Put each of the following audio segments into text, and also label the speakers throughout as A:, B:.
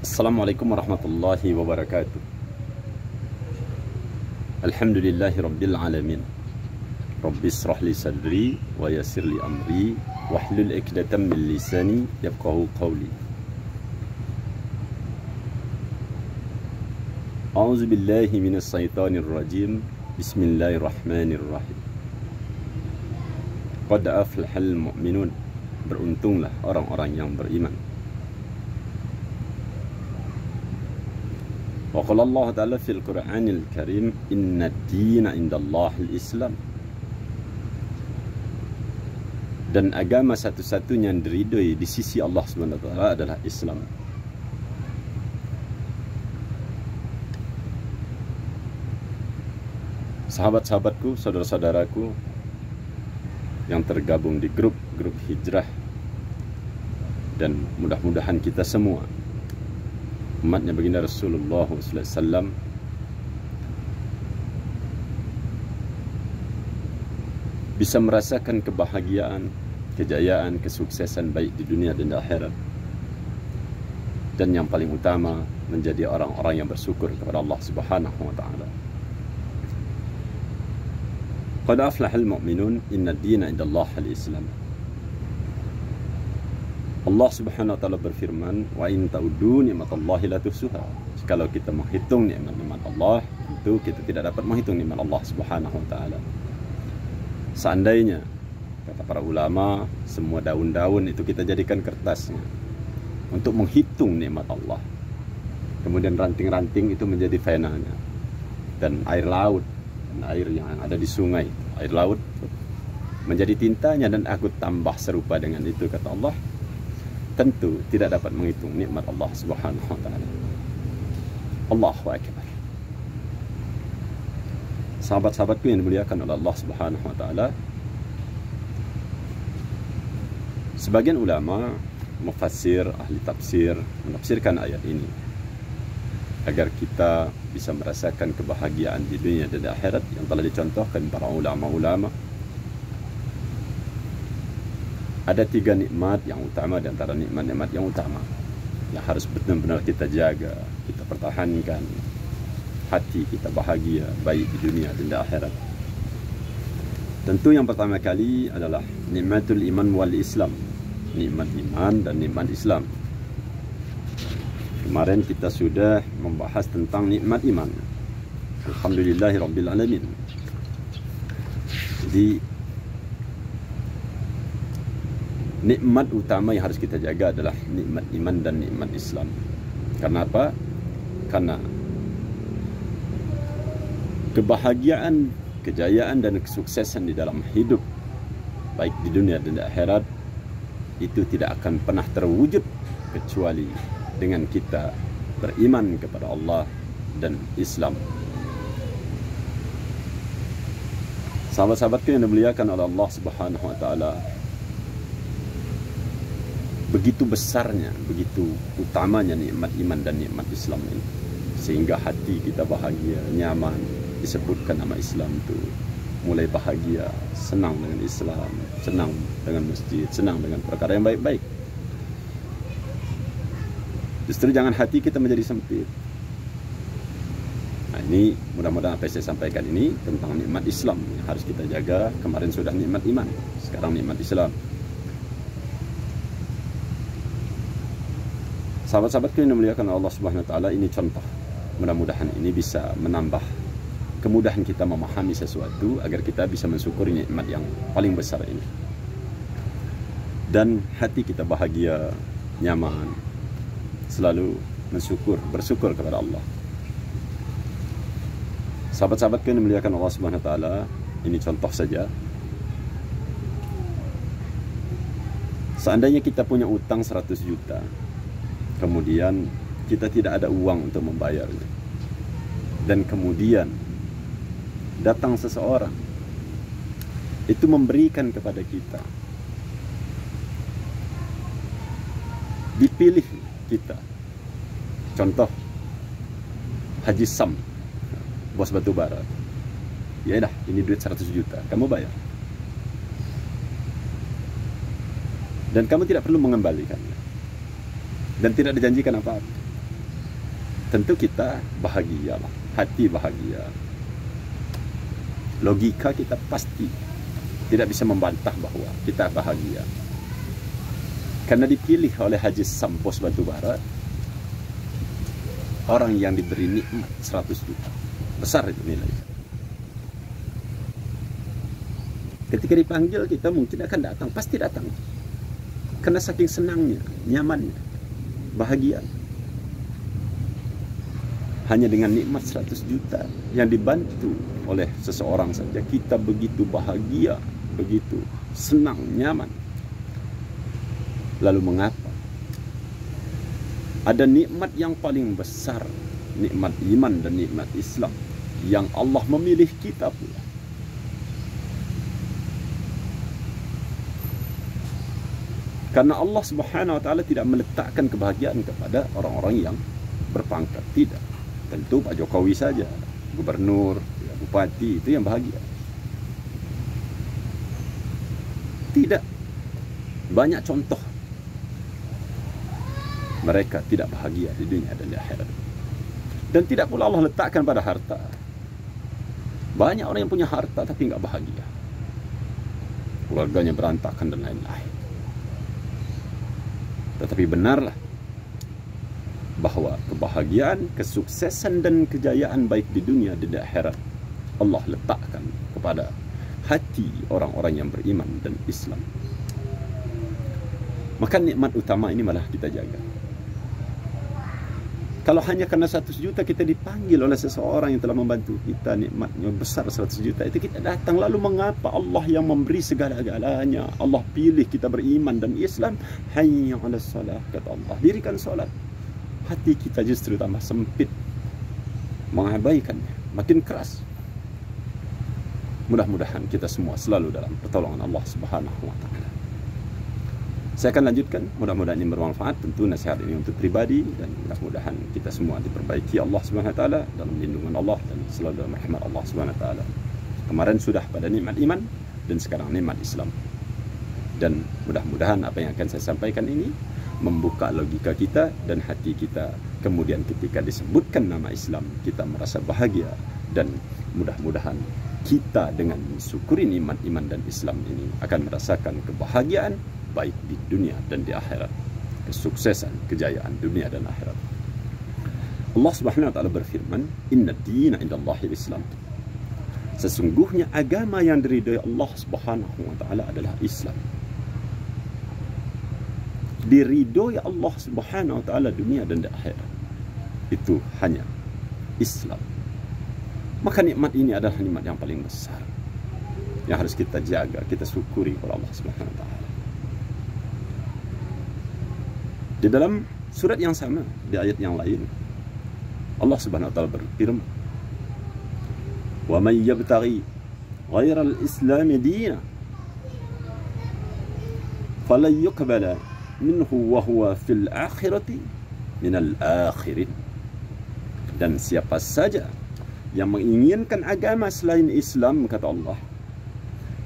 A: Assalamualaikum warahmatullahi wabarakatuh. Alhamdulillahi rabbil alamin. Rabbi israh li sadri wa yassir li amri wahlul 'uqdatam min lisani yafqahu qawli. A'udzu billahi minas syaitonir rajim. Bismillahirrahmanirrahim. Qad aflahal mu'minun. Beruntunglah orang-orang yang beriman. Wa qala Allah Ta'ala fil Qur'anil Karim, inna ad-dina indallahil Islam. Dan agama satu-satunya yang diridhoi di sisi Allah Subhanahu wa taala adalah Islam. Sahabat-sahabatku, saudara-saudaraku yang tergabung di grup hijrah, dan mudah-mudahan kita semua umatnya baginda Rasulullah SAW bisa merasakan kebahagiaan, kejayaan, kesuksesan baik di dunia dan di akhirat, dan yang paling utama menjadi orang-orang yang bersyukur kepada Allah Subhanahu wa taala. Qad aflahal mu'minun, inna ad-dina indallahil Islam. Allah Subhanahu wa taala berfirman, wa in ta'uddu ni'matallahi la tuhsuha. Kalau kita menghitung nikmat-nikmat Allah, tentu kita tidak dapat menghitung nikmat Allah Subhanahu wa taala. Seandainya, kata para ulama, semua daun-daun itu kita jadikan kertasnya untuk menghitung nikmat Allah, kemudian ranting-ranting itu menjadi fenanya, dan air laut dan air yang ada di sungai, air laut menjadi tintanya, dan aku tambah serupa dengan itu, kata Allah, tentu tidak dapat menghitung nikmat Allah Subhanahu wa taala. Allahu akbar. Sahabat-sahabatku yang dimuliakan oleh Allah Subhanahu wa taala, sebagian ulama, mufassir, ahli tafsir menafsirkan ayat ini agar kita bisa merasakan kebahagiaan di dunia dan di akhirat yang telah dicontohkan para ulama-ulama. Ada 3 nikmat yang utama, di antara nikmat-nikmat yang utama yang harus benar-benar kita jaga, kita pertahankan. Hati kita bahagia baik di dunia dan di akhirat. Tentu yang pertama kali adalah nikmatul iman wal Islam, nikmat iman dan nikmat Islam. Kemarin kita sudah membahas tentang nikmat iman. Alhamdulillahirabbil alamin. Jadi nikmat utama yang harus kita jaga adalah nikmat iman dan nikmat Islam. Karena apa? Karena kebahagiaan, kejayaan dan kesuksesan di dalam hidup baik di dunia dan di akhirat itu tidak akan pernah terwujud kecuali dengan kita beriman kepada Allah dan Islam. Sahabat-sahabatku yang dimuliakan oleh Allah Subhanahu wa taala, begitu besarnya, begitu utamanya nikmat iman dan nikmat Islam ini, sehingga hati kita bahagia, nyaman. Disebutkan nama Islam itu mulai bahagia, senang dengan Islam, senang dengan masjid, senang dengan perkara yang baik-baik. Justru jangan hati kita menjadi sempit. Nah, ini mudah-mudahan apa yang saya sampaikan ini tentang nikmat Islam yang harus kita jaga. Kemarin sudah nikmat iman, sekarang nikmat Islam. Sahabat-sahabatku yang dimuliakan Allah Subhanahu wa taala, ini contoh. Mudah-mudahan ini bisa menambah kemudahan kita memahami sesuatu agar kita bisa mensyukuri nikmat yang paling besar ini. Dan hati kita bahagia, nyaman, selalu bersyukur kepada Allah. Sahabat-sahabatku yang dimuliakan Allah Subhanahu wa taala, ini contoh saja. Seandainya kita punya utang 100 juta, kemudian kita tidak ada uang untuk membayarnya, dan kemudian datang seseorang itu memberikan kepada kita, dipilih kita, contoh Haji Sam, bos batu bara, ya dah, ini duit 100 juta, kamu bayar, dan kamu tidak perlu mengembalikannya, dan tidak dijanjikan apa-apa. tentu kita bahagia lah, hati bahagia. Logika kita pasti tidak bisa membantah bahwa kita bahagia. Karena dipilih oleh Haji Sampos Batubara, orang yang diberi nikmat 100 juta. Besar itu nilainya. Ketika dipanggil, kita mungkin akan datang, pasti datang. Karena saking senangnya, nyamannya, bahagia. Hanya dengan nikmat 100 juta yang dibantu oleh seseorang saja, kita begitu bahagia, begitu senang, nyaman. Lalu mengapa? Ada nikmat yang paling besar, nikmat iman dan nikmat Islam, yang Allah memilih kita pula. Karena Allah Subhanahu wa taala tidak meletakkan kebahagiaan kepada orang-orang yang berpangkat, tidak. Tentu Pak Jokowi saja, gubernur, bupati, itu yang bahagia. Tidak. Banyak contoh mereka tidak bahagia di dunia dan di akhirat. Dan tidak pula Allah letakkan pada harta. Banyak orang yang punya harta tapi nggak bahagia, keluarganya berantakan dan lain-lain. Tetapi benarlah bahwa kebahagiaan, kesuksesan dan kejayaan baik di dunia dan di akhirat Allah letakkan kepada hati orang-orang yang beriman dan Islam. Maka nikmat utama ini malah kita jaga. Kalau hanya karena 100 juta kita dipanggil oleh seseorang yang telah membantu kita, nikmatnya besar 100 juta, itu kita datang. Lalu mengapa Allah yang memberi segala-galanya, Allah pilih kita beriman dan Islam? Hayya 'alas shalah, kata Allah, dirikan salat. Hati kita justru tambah sempit, mengabaikannya, makin keras. Mudah-mudahan kita semua selalu dalam pertolongan Allah Subhanahu wa taala. Saya akan lanjutkan, mudah-mudahan ini bermanfaat. Tentu nasihat ini untuk pribadi, dan mudah-mudahan kita semua diperbaiki Allah Subhanahu wa taala, dalam lindungan Allah dan selalu dalam rahmat Allah Subhanahu wa taala. Kemarin sudah pada nikmat iman dan sekarang nikmat Islam. Dan mudah-mudahan apa yang akan saya sampaikan ini membuka logika kita dan hati kita. Kemudian ketika disebutkan nama Islam, kita merasa bahagia, dan mudah-mudahan kita dengan mensyukuri nikmat iman dan Islam ini akan merasakan kebahagiaan baik di dunia dan di akhirat, kesuksesan, kejayaan dunia dan akhirat. Allah Subhanahu wa taala berfirman, "Inna dina indallahil Islam." Sesungguhnya agama yang diridhai Allah Subhanahu wa taala adalah Islam. Diridhai Allah Subhanahu wa taala dunia dan di akhirat itu hanya Islam. Maka nikmat ini adalah nikmat yang paling besar yang harus kita jaga, kita syukuri kepada Allah Subhanahu wa taala. Di dalam surat yang sama, di ayat yang lain, Allah Subhanahu wa taala berfirman, "Wa may yabtaghi ghayra al-islam dinan falan yuqbala minhu wa huwa fil akhirati minal akhirin." Dan siapa saja yang menginginkan agama selain Islam, kata Allah,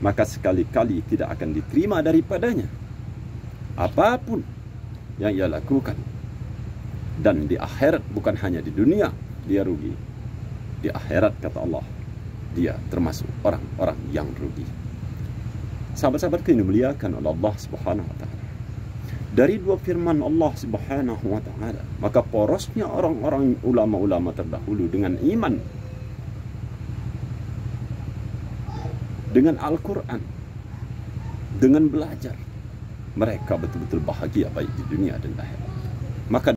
A: maka sekali-kali tidak akan diterima daripadanya apapun yang ia lakukan. Dan di akhirat, bukan hanya di dunia dia rugi, di akhirat, kata Allah, dia termasuk orang-orang yang rugi. Sahabat-sahabatku yang dimuliakan oleh Allah Subhanahu wa taala, dari dua firman Allah Subhanahu wa taala, maka porosnya orang-orang ulama-ulama terdahulu dengan iman, dengan Al-Quran, dengan belajar, mereka betul-betul bahagia baik di dunia dan akhirat. Maka